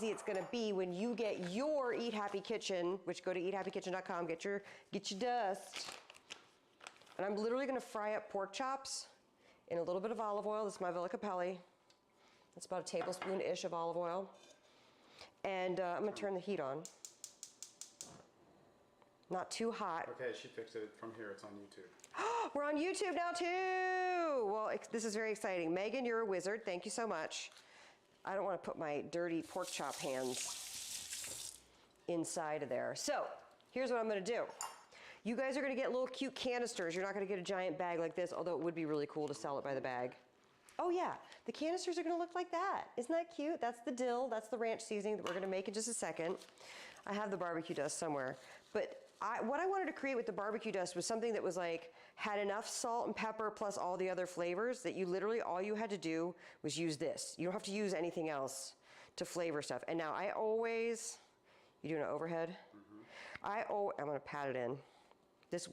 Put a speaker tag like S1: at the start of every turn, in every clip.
S1: easy it's gonna be when you get your Eat Happy Kitchen, which go to eathappykitchen.com, get your dust. And I'm literally gonna fry up pork chops in a little bit of olive oil. This is my Villa Capelli. That's about a tablespoon-ish of olive oil. And I'm gonna turn the heat on. Not too hot.
S2: Okay, she fixed it from here. It's on YouTube.
S1: We're on YouTube now too! Well, this is very exciting. Megan, you're a wizard. Thank you so much. I don't want to put my dirty pork chop hands inside of there. So, here's what I'm gonna do. You guys are gonna get little cute canisters. You're not gonna get a giant bag like this, although it would be really cool to sell it by the bag. Oh yeah, the canisters are gonna look like that. Isn't that cute? That's the dill, that's the ranch seasoning that we're gonna make in just a second. I have the barbecue dust somewhere. But what I wanted to create with the barbecue dust was something that was like, had enough salt and pepper plus all the other flavors that you literally, all you had to do was use this. You don't have to use anything else to flavor stuff. And now I always, you doing an overhead? Mm-hmm. I'm gonna pat it in.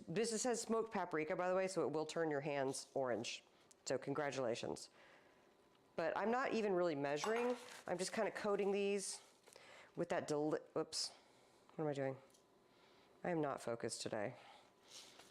S1: This says smoked paprika, by the way, so it will turn your hands orange. So congratulations. But I'm not even really measuring. I'm just kind of coating these with that oops, what am I doing? I am not focused today,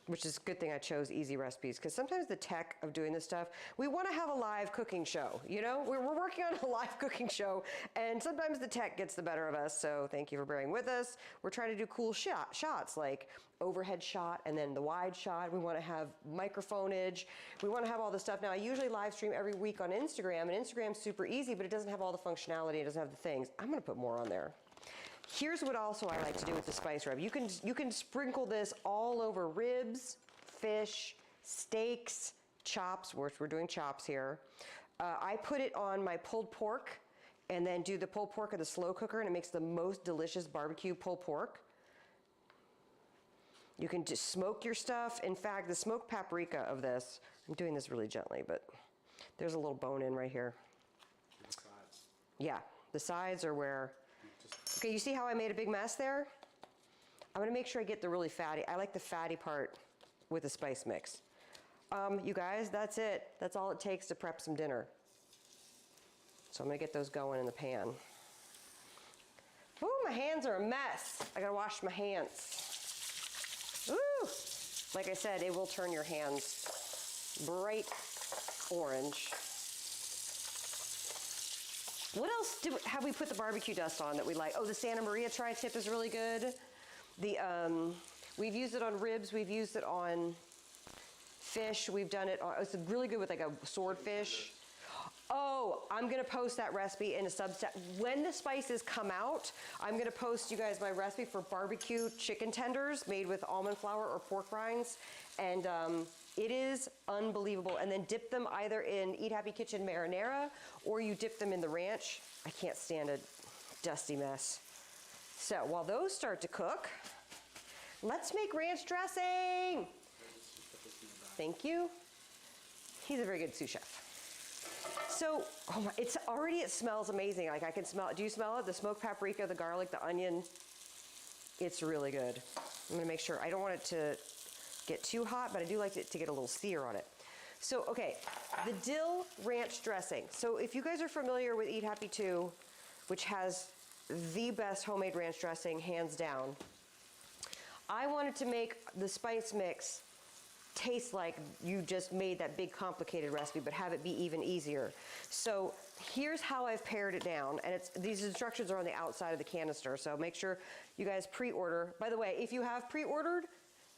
S1: which is a good thing I chose easy recipes, because sometimes the tech of doing this stuff, we want to have a live cooking show, you know? We're working on a live cooking show, and sometimes the tech gets the better of us, so thank you for bearing with us. We're trying to do cool shots, like overhead shot and then the wide shot. We want to have microphoneage. We want to have all this stuff. Now, I usually live stream every week on Instagram, and Instagram's super easy, but it doesn't have all the functionality. It doesn't have the things. I'm going to put more on there. Here's what also I like to do with the spice rub. You can sprinkle this all over ribs, fish, steaks, chops. We're doing chops here. I put it on my pulled pork and then do the pulled pork in the slow cooker, and it makes the most delicious barbecue pulled pork. You can just smoke your stuff. In fact, the smoked paprika of this, I'm doing this really gently, but there's a little bone in right here.
S2: The sides.
S1: Yeah, the sides are where, okay, you see how I made a big mess there? I'm gonna make sure I get the really fatty. I like the fatty part with the spice mix. You guys, that's it. That's all it takes to prep some dinner. So I'm gonna get those going in the pan. Ooh, my hands are a mess. I gotta wash my hands. Ooh, like I said, it will turn your hands bright orange. What else have we put the barbecue dust on that we like? Oh, the Santa Maria tri-tip is really good. We've used it on ribs. We've used it on fish. We've done it on, it's really good with like a swordfish. Oh, I'm gonna post that recipe in a Substack. When the spices come out, I'm gonna post you guys my recipe for barbecue chicken tenders made with almond flour or pork rinds. And it is unbelievable. And then dip them either in Eat Happy Kitchen marinara or you dip them in the ranch. I can't stand a dusty mess. So while those start to cook, let's make ranch dressing. Thank you. He's a very good sous chef. So, oh my, it smells amazing. Like I can smell it. Do you smell it? The smoked paprika, the garlic, the onion. It's really good. I'm gonna make sure, I don't want it to get too hot, but I do like it to get a little sear on it. So, okay, the dill ranch dressing. So if you guys are familiar with Eat Happy 2, which has the best homemade ranch dressing, hands down, I wanted to make the spice mix taste like you just made that big complicated recipe, but have it be even easier. So here's how I've pared it down, and these instructions are on the outside of the canister, so make sure you guys pre-order. By the way, if you have pre-ordered,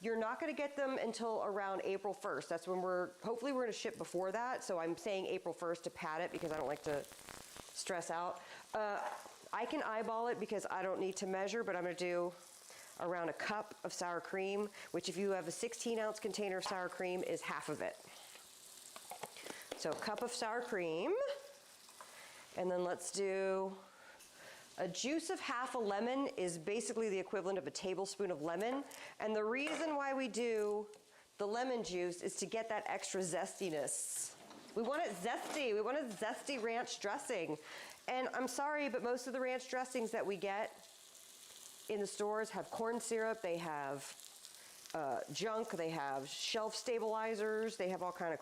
S1: you're not gonna get them until around April 1st. That's when hopefully we're gonna ship before that, so I'm saying April 1st to pad it because I don't like to stress out. I can eyeball it because I don't need to measure, but I'm gonna do around a cup of sour cream, which if you have a 16-ounce container of sour cream is half of it. So a cup of sour cream, and then let's do a juice of half a lemon is basically the equivalent of a tablespoon of lemon. And the reason why we do the lemon juice is to get that extra zestiness. We want it zesty. We want a zesty ranch dressing. And I'm sorry, but most of the ranch dressings that we get in the stores have corn syrup, they have junk, they have shelf stabilizers, they have all kind of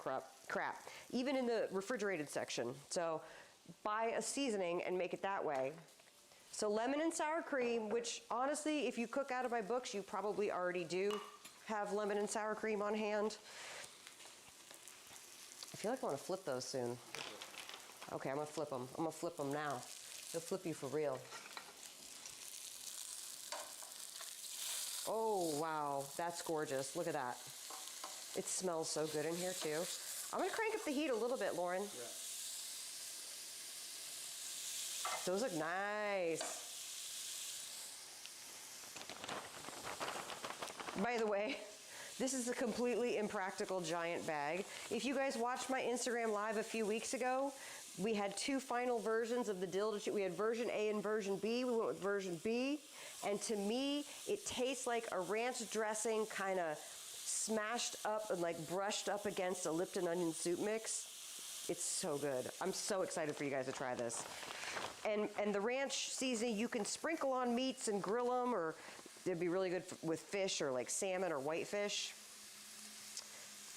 S1: crap, even in the refrigerated section. So buy a seasoning and make it that way. So lemon and sour cream, which honestly, if you cook out of my books, you probably already do have lemon and sour cream on hand. I feel like I want to flip those soon. Okay, I'm gonna flip them. I'm gonna flip them now. They'll flip you for real. Oh, wow, that's gorgeous. Look at that. It smells so good in here too. I'm gonna crank up the heat a little bit, Lauren.
S2: Yeah.
S1: Those look nice. By the way, this is a completely impractical giant bag. If you guys watched my Instagram live a few weeks ago, we had two final versions of the dill. We had version A and version B. We went with version B. And to me, it tastes like a ranch dressing kind of smashed up and like brushed up against a Lipton onion soup mix. It's so good. I'm so excited for you guys to try this. And the ranch seasoning, you can sprinkle on meats and grill them, or it'd be really good with fish or like salmon or whitefish.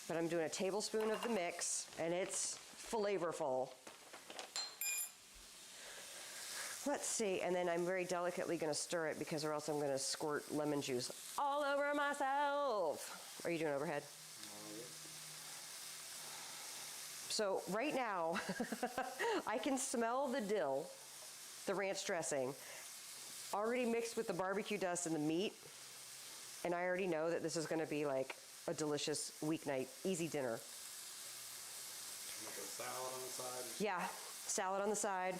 S1: But I'm doing a tablespoon of the mix, and it's flavorful. Let's see, and then I'm very delicately gonna stir it because or else I'm gonna squirt lemon juice all over myself. Are you doing overhead? So right now, I can smell the dill, the ranch dressing, already mixed with the barbecue dust and the meat. And I already know that this is gonna be like a delicious weeknight, easy dinner.
S2: Like a salad on the side.
S1: Yeah, salad on the side.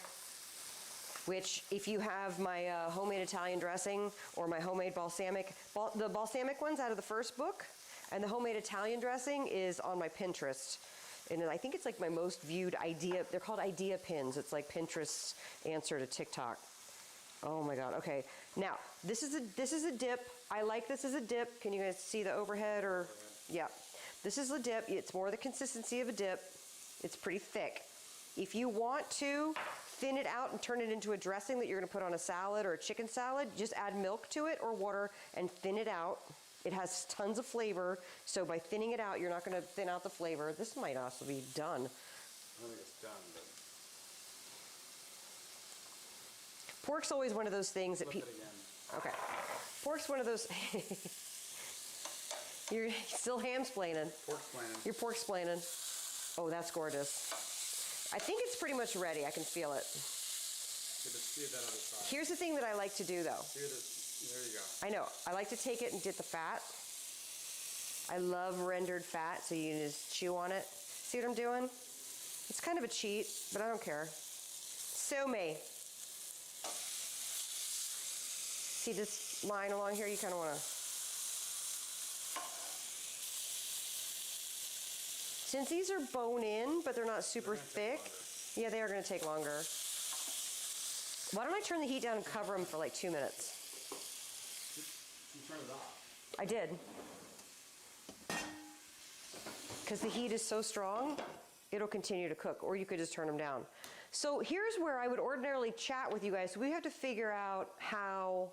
S1: Which, if you have my homemade Italian dressing or my homemade balsamic, the balsamic one's out of the first book, and the homemade Italian dressing is on my Pinterest. And I think it's like my most viewed idea. They're called idea pins. It's like Pinterest's answer to TikTok. Oh my God. Okay. Now, this is a dip. I like this as a dip. Can you guys see the overhead or? Yeah. This is a dip. It's more the consistency of a dip. It's pretty thick. If you want to thin it out and turn it into a dressing that you're going to put on a salad or a chicken salad, just add milk to it or water and thin it out. It has tons of flavor, so by thinning it out, you're not going to thin out the flavor. This might also be done.
S2: I don't think it's done, but
S1: Pork's always one of those things that
S2: flip
S1: people.
S2: it again.
S1: Okay. Pork's one of those. You're still ham-splaining.
S2: Pork-splaining.
S1: You're pork-splaining. Oh, that's gorgeous. I think it's pretty much ready. I can feel it.
S2: See that other side.
S1: Here's the thing that I like to do, though.
S2: There you go.
S1: I know. I like to take it and get the fat. I love rendered fat, so you can just chew on it. See what I'm doing? It's kind of a cheat, but I don't care. So me. See this line along here? You kind of want to. Since these are bone-in, but they're not super thick, yeah, they are going to take longer. Why don't I turn the heat down and cover them for like 2 minutes?
S2: You turn it off.
S1: I did. Because the heat is so strong, it'll continue to cook, or you could just turn them down. So here's where I would ordinarily chat with you guys. So we have to figure out how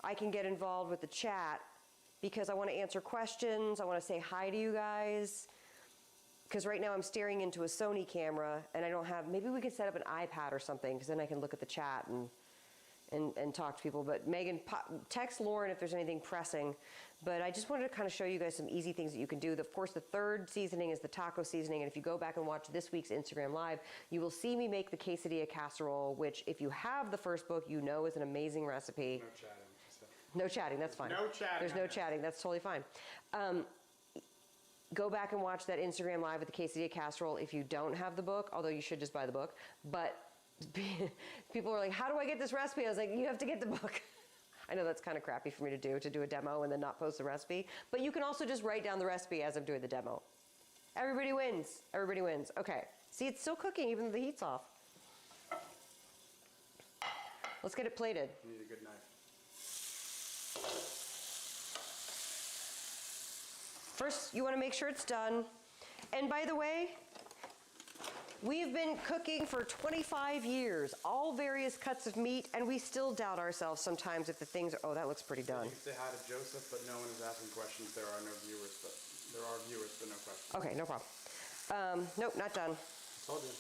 S1: I can get involved with the chat, because I want to answer questions. I want to say hi to you guys. Because right now I'm staring into a Sony camera and I don't have, maybe we could set up an iPad or something, because then I can look at the chat and talk to people. But Megan, text Lauren if there's anything pressing. But I just wanted to kind of show you guys some easy things that you can do. Of course, the third seasoning is the taco seasoning. And if you go back and watch this week's Instagram Live, you will see me make the quesadilla casserole, which if you have the first book, you know is an amazing recipe.
S2: No chatting. So.
S1: No chatting, that's fine.
S2: No chatting.
S1: There's no chatting, that's totally fine. Go back and watch that Instagram Live with the quesadilla casserole if you don't have the book, although you should just buy the book. But people are like, how do I get this recipe? I was like, you have to get the book. I know that's kind of crappy for me to do a demo and then not post the recipe. But you can also just write down the recipe as I'm doing the demo. Everybody wins. Everybody wins. Okay. See, it's still cooking even though the heat's off. Let's get it plated.
S2: You need a good knife.
S1: First, you want to make sure it's done. And by the way, we've been cooking for 25 years, all various cuts of meat, and we still doubt ourselves sometimes if the things are, oh, that looks pretty done.
S2: You can say hi to Joseph, but no one is asking questions. There are no viewers, but there are viewers, but no questions.
S1: Okay, no problem. Nope, not done.
S2: Told you.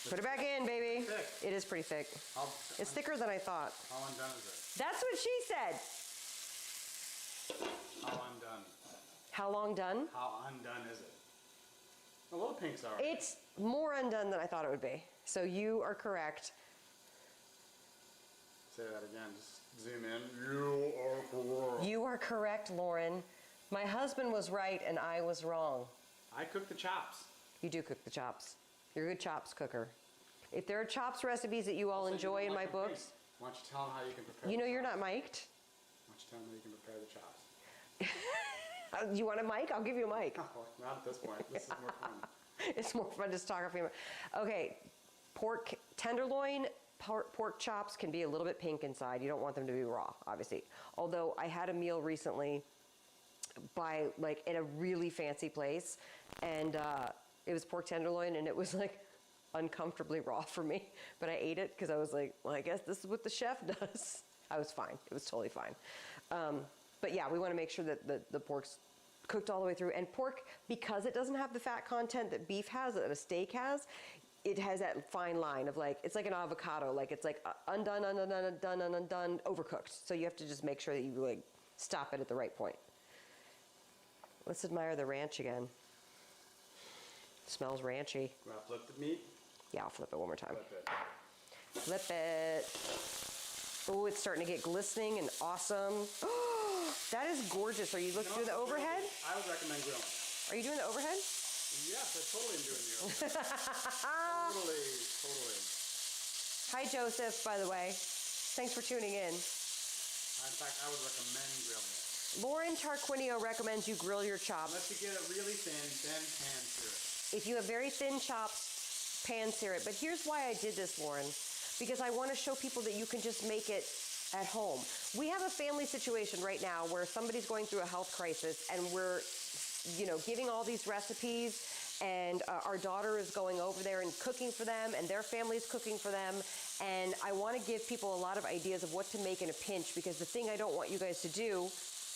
S1: Put it back in, baby.
S2: Thick.
S1: It is pretty thick.
S2: How,
S1: It's thicker than I thought.
S2: how undone is it?
S1: That's what she said.
S2: How undone?
S1: How long done?
S2: How undone is it? A little pink sour.
S1: It's more undone than I thought it would be. So you are correct.
S2: Say that again. Just zoom in. You are correct.
S1: You are correct, Lauren. My husband was right and I was wrong.
S2: I cook the chops.
S1: You do cook the chops. You're a good chops cooker. If there are chops recipes that you all
S2: Also, you
S1: enjoy
S2: don't
S1: in
S2: like
S1: my
S2: them
S1: books,
S2: pink. Why don't you tell them how you can prepare
S1: you know
S2: the
S1: you're
S2: chops?
S1: not mic'd.
S2: Why don't you tell them how you can prepare the chops?
S1: You want a mic? I'll give you a mic.
S2: Oh, not at this point. This is more fun.
S1: It's more fun just talking about. Okay, pork tenderloin, pork chops can be a little bit pink inside. You don't want them to be raw, obviously. Although I had a meal recently by like in a really fancy place, and it was pork tenderloin, and it was like uncomfortably raw for me. But I ate it because I was like, well, I guess this is what the chef does. I was fine. It was totally fine. But yeah, we want to make sure that the pork's cooked all the way through. And pork, because it doesn't have the fat content that beef has, that a steak has, it has that fine line of like, it's like an avocado. Like it's like undone, overcooked. So you have to just make sure that you like stop it at the right point. Let's admire the ranch again. Smells ranchy.
S2: Want to flip the meat?
S1: Yeah, I'll flip it one more time.
S2: Flip it.
S1: Flip it. Oh, it's starting to get glistening and awesome. That is gorgeous. Are you looking through the overhead?
S2: I would recommend grilling.
S1: Are you doing the overhead?
S2: Yes, I totally am doing the overhead. Totally.
S1: Hi, Joseph, by the way. Thanks for tuning in.
S2: In fact, I would recommend grilling it.
S1: Lauren Tarquinio recommends you grill your chops.
S2: Unless you get it really thin, then pan sear it.
S1: If you have very thin chops, pan sear it. But here's why I did this, Lauren. Because I want to show people that you can just make it at home. We have a family situation right now where somebody's going through a health crisis, and we're, giving all these recipes, and our daughter is going over there and cooking for them, and their family's cooking for them. And I want to give people a lot of ideas of what to make in a pinch, because the thing I don't want you guys to do,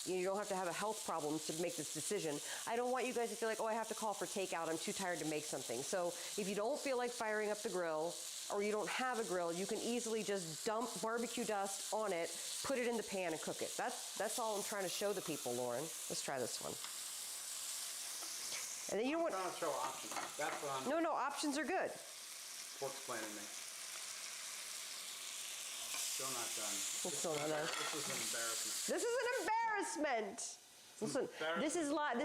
S1: you don't have to have a health problem to make this decision. I don't want you guys to feel like, oh, I have to call for takeout. I'm too tired to make something. So if you don't feel like firing up the grill, or you don't have a grill, you can easily just dump barbecue dust on it, put it in the pan and cook it. That's all I'm trying to show the people, Lauren. Let's try this one. And then you know what?
S2: I'm trying to show options. That's what I'm
S1: No, options are good.
S2: explaining me. Still not done.
S1: Still not done.
S2: This is an embarrassment.
S1: This is an embarrassment. Listen, this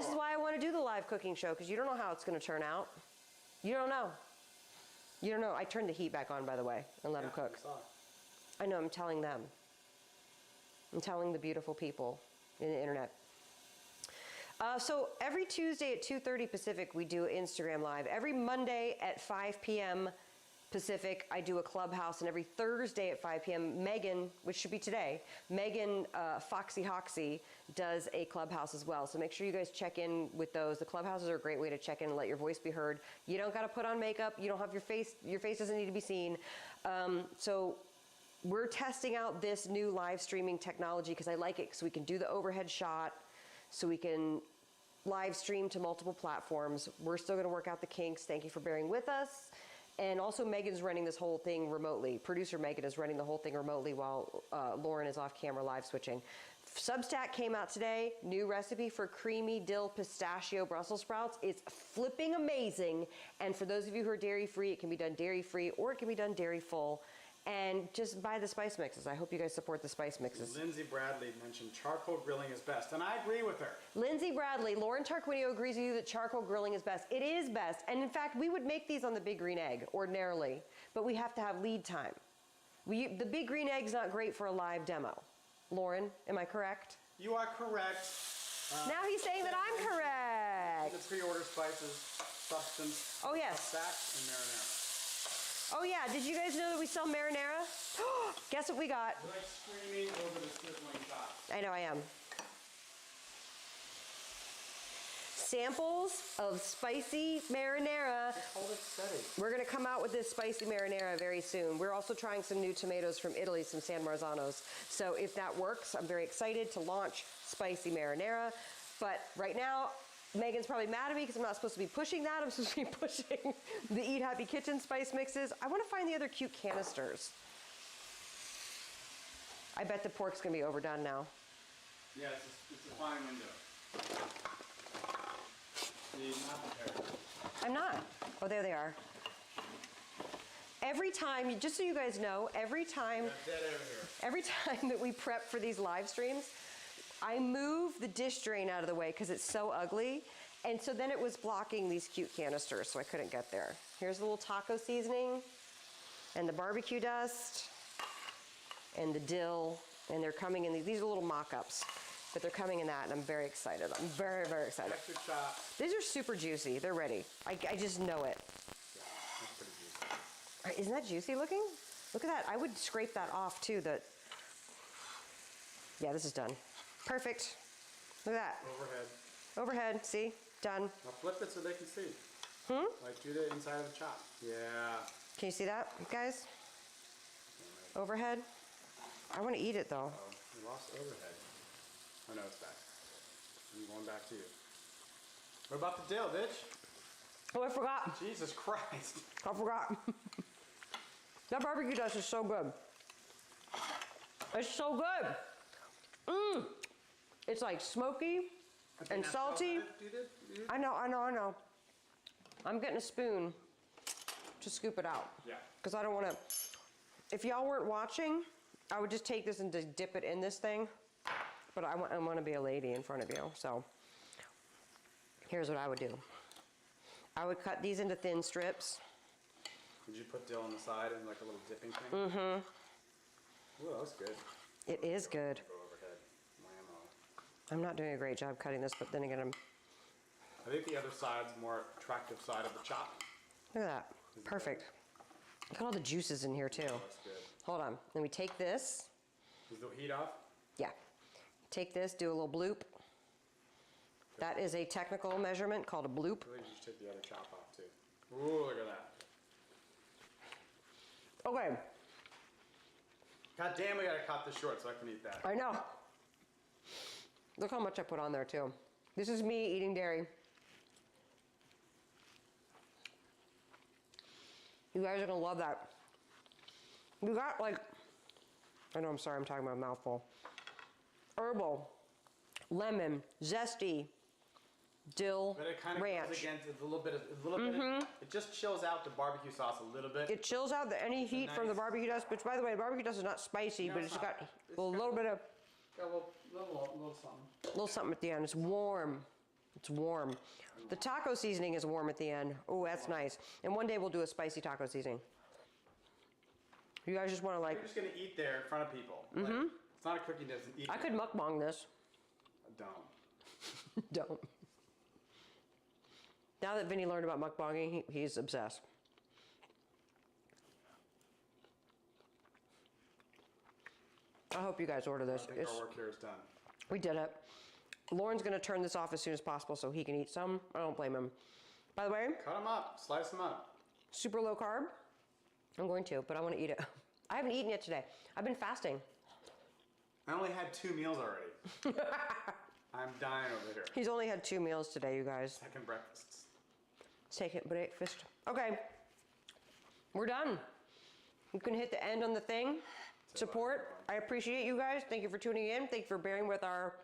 S1: is why I want to do the live cooking show, because you don't know how it's going to turn out. You don't know. You don't know. I turned the heat back on, by the way, and let them cook. I know. I'm telling them. I'm telling the beautiful people in the internet. So every Tuesday at 2:30 Pacific, we do Instagram Live. Every Monday at 5 p.m. Pacific, I do a Clubhouse, and every Thursday at 5 p.m., Megan, which should be today, Megan Foxy Hoxie does a Clubhouse as well. So make sure you guys check in with those. The Clubhouses are a great way to check in and let your voice be heard. You don't got to put on makeup. You don't have your face doesn't need to be seen. So we're testing out this new live streaming technology because I like it, because we can do the overhead shot, so we can live stream to multiple platforms. We're still going to work out the kinks. Thank you for bearing with us. And also, Megan's running this whole thing remotely. Producer Megan is running the whole thing remotely while Lauren is off camera live switching. Substack came out today. New recipe for creamy dill pistachio Brussels sprouts. It's flipping amazing. And for those of you who are dairy free, it can be done dairy free, or it can be done dairy full. And just buy the spice mixes. I hope you guys support the spice mixes.
S2: Lindsay Bradley mentioned charcoal grilling is best, and I agree with her.
S1: Lindsay Bradley, Lauren Tarquinio agrees with you that charcoal grilling is best. It is best. And in fact, we would make these on the Big Green Egg ordinarily, but we have to have lead time. The Big Green Egg's not great for a live demo. Lauren, am I correct?
S2: You are correct.
S1: Now he's saying that I'm correct.
S2: The pre-order spices, substance,
S1: Oh, yes.
S2: stacks, and marinara.
S1: Oh, yeah. Did you guys know that we sell marinara? Guess what we got?
S2: You like screaming over the sizzling top.
S1: I know I am. Samples of spicy marinara.
S2: Hold it steady.
S1: We're going to come out with this spicy marinara very soon. We're also trying some new tomatoes from Italy, some San Marzanos. So if that works, I'm very excited to launch spicy marinara. But right now, Megan's probably mad at me because I'm not supposed to be pushing that. I'm supposed to be pushing the Eat Happy Kitchen spice mixes. I want to find the other cute canisters. I bet the pork's going to be overdone now.
S2: Yeah, it's a fine window. See, not prepared.
S1: I'm not. Oh, there they are. Every time, just so you guys know, every time that we prep for these live streams, I move the dish drain out of the way because it's so ugly. And so then it was blocking these cute canisters, so I couldn't get there. Here's a little taco seasoning and the barbecue dust and the dill. And they're coming in, these are little mock-ups, but they're coming in that, and I'm very excited. I'm very, very excited.
S2: Extra chop.
S1: These are super juicy. They're ready. I just know it.
S2: Yeah, that's pretty juicy.
S1: All right, isn't that juicy looking? Look at that. I would scrape that off, too. Yeah, this is done. Perfect. Look at that.
S2: Overhead.
S1: Overhead. See? Done.
S2: Now flip it so they can see. Like do the inside of the chop. Yeah.
S1: Can you see that, guys? Overhead. I want to eat it, though.
S2: Oh, you lost overhead. Oh, no, it's back. I'm going back to you. What about the dill, bitch?
S1: Oh, I forgot.
S2: Jesus Christ.
S1: I forgot. That barbecue dust is so good. It's so good. Mmm. It's like smoky and salty. I know. I'm getting a spoon to scoop it out.
S2: Yeah.
S1: Because I don't want to. If y'all weren't watching, I would just take this and just dip it in this thing. But I want to be a lady in front of you. So here's what I would do. I would cut these into thin strips.
S2: Did you put dill on the side and like a little dipping thing? Mm-hmm. Ooh, that was good.
S1: It is good.
S2: Go overhead. Whammo.
S1: I'm not doing a great job cutting this, but then again,
S2: I think the other side's more attractive side of the chop.
S1: look at that. Perfect. Look at all the juices in here, too.
S2: Oh, that's good.
S1: Hold on. Then we take this.
S2: Is the heat off?
S1: Yeah. Take this, do a little bloop. That is a technical measurement called a bloop.
S2: I think you should take the other chop off, too. Ooh, look at that.
S1: Okay.
S2: God damn, we gotta cut this short so I can eat that.
S1: I know. Look how much I put on there, too. This is me eating dairy. You guys are gonna love that. You got like, I know, I'm sorry, I'm talking about a mouthful. Herbal, lemon, zesty, dill,
S2: But it kind of
S1: ranch.
S2: goes against a little bit of, it just chills out the barbecue sauce a little bit.
S1: It chills out any heat from the
S2: nice-
S1: barbecue dust, which by the way, barbecue dust is not spicy,
S2: No,
S1: but
S2: it's
S1: it's
S2: not.
S1: got
S2: It's
S1: a little bit of,
S2: Got a little something.
S1: little something at the end. It's warm. It's warm. The taco seasoning is warm at the end. Oh, that's nice. And one day we'll do a spicy taco seasoning. You guys just want to
S2: You're
S1: like,
S2: just gonna eat there in front of people. Like, it's not a cooking doesn't eat.
S1: I could mukbang this.
S2: Don't.
S1: Don't. Now that Vinny learned about mukbanging, he's obsessed. I hope you guys order
S2: I
S1: this.
S2: think our work here is done.
S1: We did it. Lauren's gonna turn this off as soon as possible so he can eat some. I don't blame him. By the way,
S2: Cut them up, slice them up.
S1: super low carb. I'm going to, but I want to eat it. I haven't eaten yet today. I've been fasting.
S2: I only had 2 meals already. I'm dying over here.
S1: He's only had 2 meals today, you guys.
S2: Second breakfasts.
S1: Take it, breakfast. Okay, we're done. You can hit the end on the thing. Support. I appreciate you guys. Thank you for tuning in. Thank you for bearing with our